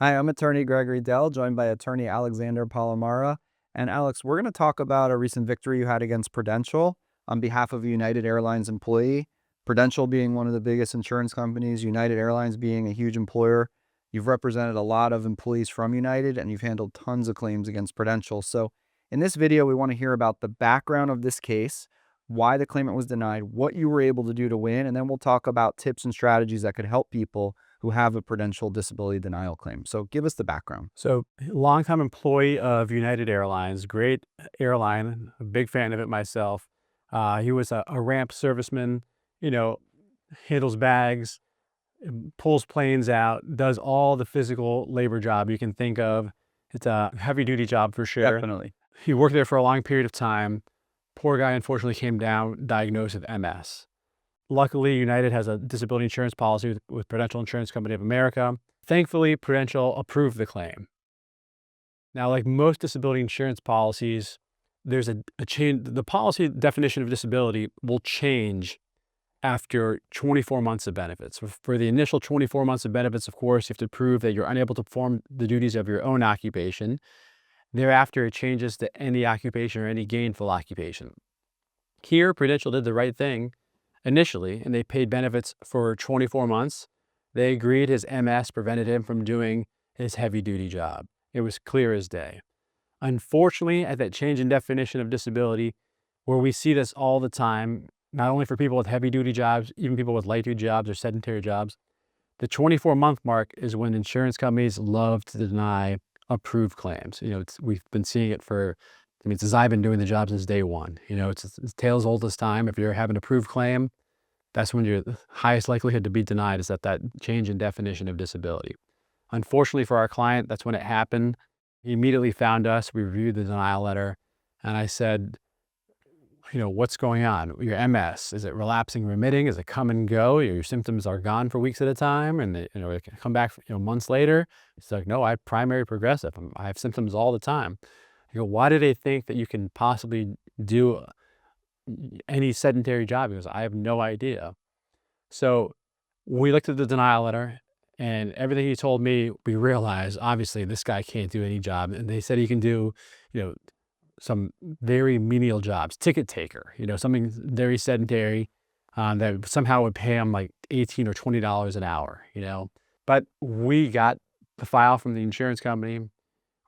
Hi, I'm attorney Gregory Dell, joined by attorney Alexander Palamara. And Alex, we're going to talk about a recent victory you had against Prudential on behalf of a United Airlines employee. Prudential being one of the biggest insurance companies, United Airlines being a huge employer. You've represented a lot of employees from United and you've handled tons of claims against Prudential. So in this video, we want to hear about the background of this case, why the claimant was denied, what you were able to do to win, and then we'll talk about tips and strategies that could help people who have a Prudential disability denial claim. So give us the background. So, longtime employee of United Airlines, great airline, a big fan of it myself. He was a ramp serviceman, you know, handles bags, pulls planes out, does all the physical labor job you can think of. It's a heavy duty job for sure. Definitely. He worked there for a long period of time. Poor guy unfortunately came down diagnosed with MS. Luckily, United has a disability insurance policy with Prudential Insurance Company of America. Thankfully, Prudential approved the claim. Now, like most disability insurance policies, there's a change. The policy definition of disability will change after 24 months of benefits. For the initial 24 months of benefits, of course, you have to prove that you're unable to perform the duties of your own occupation. Thereafter, it changes to any occupation or any gainful occupation. Here, Prudential did the right thing initially, and they paid benefits for 24 months. They agreed his MS prevented him from doing his heavy-duty job. It was clear as day. Unfortunately, at that change in definition of disability, where we see this all the time, not only for people with heavy-duty jobs, even people with light-duty jobs or sedentary jobs, the 24-month mark is when insurance companies love to deny approved claims. We've been seeing it since I've been doing the job since day one. It's tale as old as time. If you have an approved claim, that's when your highest likelihood to be denied is at that change in definition of disability. Unfortunately for our client, that's when it happened. He immediately found us. We reviewed the denial letter, and I said, what's going on? Your MS, is it relapsing, remitting? Is it come and go? Your symptoms are gone for weeks at a time, and they come back months later. It's like, no, I have primary progressive. I have symptoms all the time. Why do they think that you can possibly do any sedentary job? Because I have no idea. So we looked at the denial letter, and everything he told me, we realized, obviously, this guy can't do any job. And they said he can do, some very menial jobs, ticket taker, something very sedentary that somehow would pay him like $18 or $20 an hour, But we got the file from the insurance company.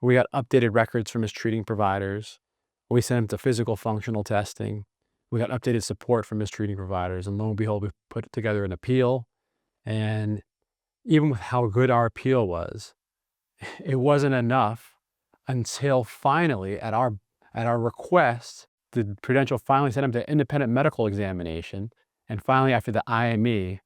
We got updated records from his treating providers. We sent him to physical functional testing. We got updated support from his treating providers. And lo and behold, we put together an appeal. And even with how good our appeal was, it wasn't enough until finally, at our request, the Prudential finally sent him to independent medical examination. And finally, after the IME,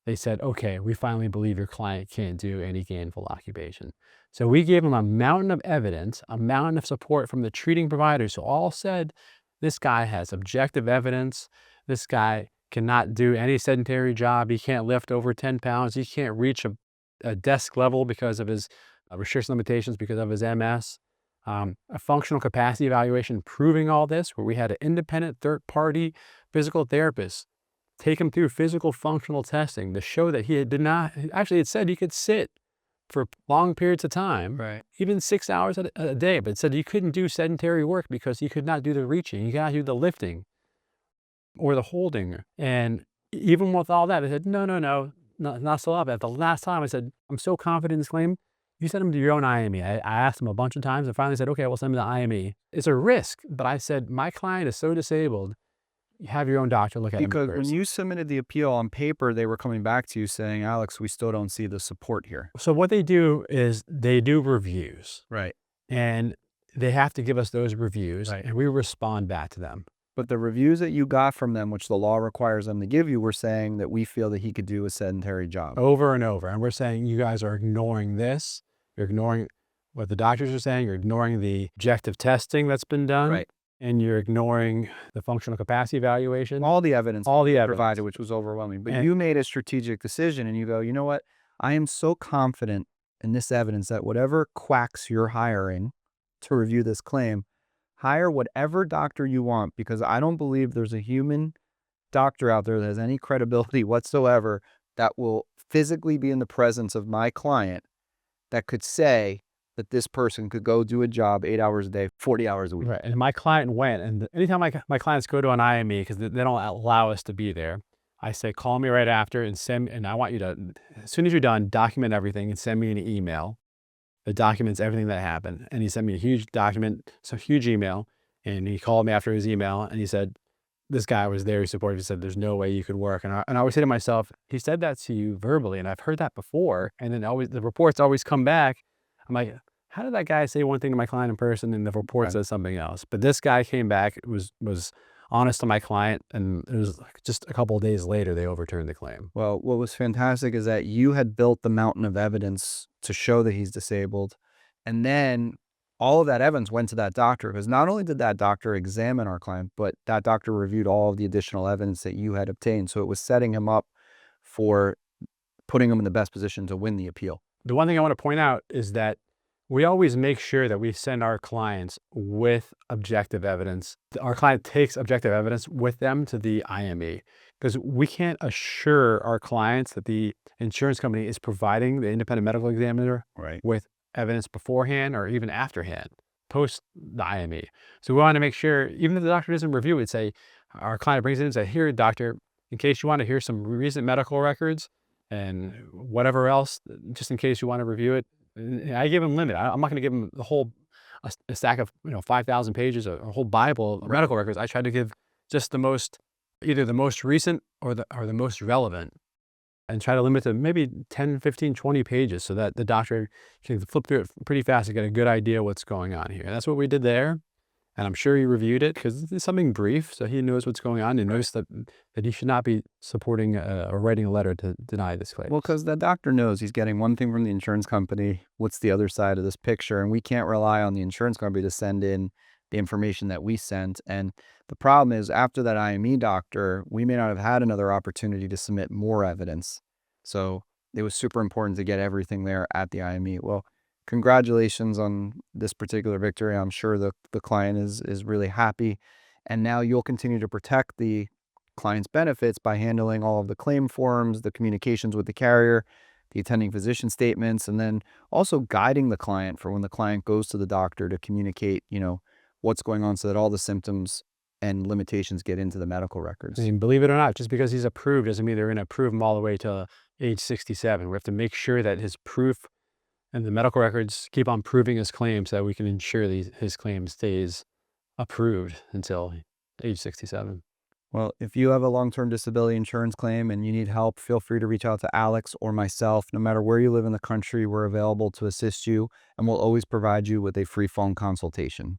they said, okay, we finally believe your client can't do any gainful occupation. So we gave him a mountain of evidence, a mountain of support from the treating providers who all said, this guy has objective evidence. This guy cannot do any sedentary job. He can't lift over 10 pounds. He can't reach a desk level because of his restriction limitations because of his MS. A functional capacity evaluation proving all this, where we had an independent third-party physical therapist take him through physical functional testing to show that he did not, actually it said he could sit for long periods of time, Right. even 6 hours a day, but it said he couldn't do sedentary work because he could not do the reaching, he cannot do the lifting or the holding. And even with all that, they said, no, not so up. At the last time I said, I'm so confident in this claim, you send him to your own IME. I asked him a bunch of times and finally said, okay, we'll send him to IME. It's a risk, but I said, my client is so disabled, you have your own doctor look at him Because when first. you submitted the appeal on paper, they were coming back to you saying, Alex, we still don't see the support here. So what they do is they do reviews, Right. and they have to give us those reviews, Right. and we respond back to them. But the reviews that you got from them, which the law requires them to give you, were saying that we feel that he could do a sedentary job. Over and over. And we're saying, you guys are ignoring this. You're ignoring what the doctors are saying. You're ignoring the objective testing that's been done. Right. And you're ignoring the functional capacity evaluation. All the evidence provided, Evidence. which was overwhelming. But And you made a strategic decision and you go, you know what? I am so confident in this evidence that whatever quacks you're hiring to review this claim, hire whatever doctor you want, because I don't believe there's a human doctor out there that has any credibility whatsoever that will physically be in the presence of my client that could say that this person could go do a job 8 hours a day, 40 hours a week. Right. And my client went, and anytime my clients go to an IME, because they don't allow us to be there, I say, call me right after and and I want you to, as soon as you're done, document everything and send me an email that documents everything that happened. And he sent me a huge document, so huge email. And he called me after his email and he said, this guy was very supportive. He said, there's no way you could work. And I always say to myself, he said that to you verbally, and I've heard that before. And then always the reports always come back. I'm like, how did that guy say one thing to my client in person and the report Right. says something else? But this guy came back, was honest to my client, and it was like just a couple of days later they overturned the claim. Well, what was fantastic is that you had built the mountain of evidence to show that he's disabled. And then all of that evidence went to that doctor, because not only did that doctor examine our client, but that doctor reviewed all of the additional evidence that you had obtained. So it was setting him up for putting him in the best position to win the appeal. The one thing I want to point out is that we always make sure that we send our clients with objective evidence. Our client takes objective evidence with them to the IME, because we can't assure our clients that the insurance company is providing the independent medical examiner Right. with evidence beforehand or even afterhand, post the IME. So we want to make sure, even if the doctor doesn't review it, say our client brings it in and says, here, doctor, in case you want to hear some recent medical records and whatever else, just in case you want to review it. And I give them limit. I'm not going to give them the whole a stack of 5,000 pages, or a whole Bible of medical records. I try to give just the most, either the most recent or the most relevant, and try to limit to maybe 10, 15, 20 pages so that the doctor can flip through it pretty fast and get a good idea what's going on here. And that's what we did there. And I'm sure he reviewed it because it's something brief, so he knows what's going on. He knows that he should not be supporting or writing a letter to deny this claim. Well, because the doctor knows he's getting one thing from the insurance company. What's the other side of this picture? And we can't rely on the insurance company to send in the information that we sent. And the problem is, after that IME doctor, we may not have had another opportunity to submit more evidence. So it was super important to get everything there at the IME. Well, congratulations on this particular victory. I'm sure the client is really happy. And now you'll continue to protect the client's benefits by handling all of the claim forms, the communications with the carrier, the attending physician statements, and then also guiding the client for when the client goes to the doctor to communicate, what's going on, so that all the symptoms and limitations get into the medical records. I mean, believe it or not, just because he's approved doesn't mean they're going to approve him all the way to age 67. We have to make sure that his proof and the medical records keep on proving his claim so that we can ensure that his claim stays approved until age 67. Well, if you have a long-term disability insurance claim and you need help, feel free to reach out to Alex or myself. No matter where you live in the country, we're available to assist you, and we'll always provide you with a free phone consultation.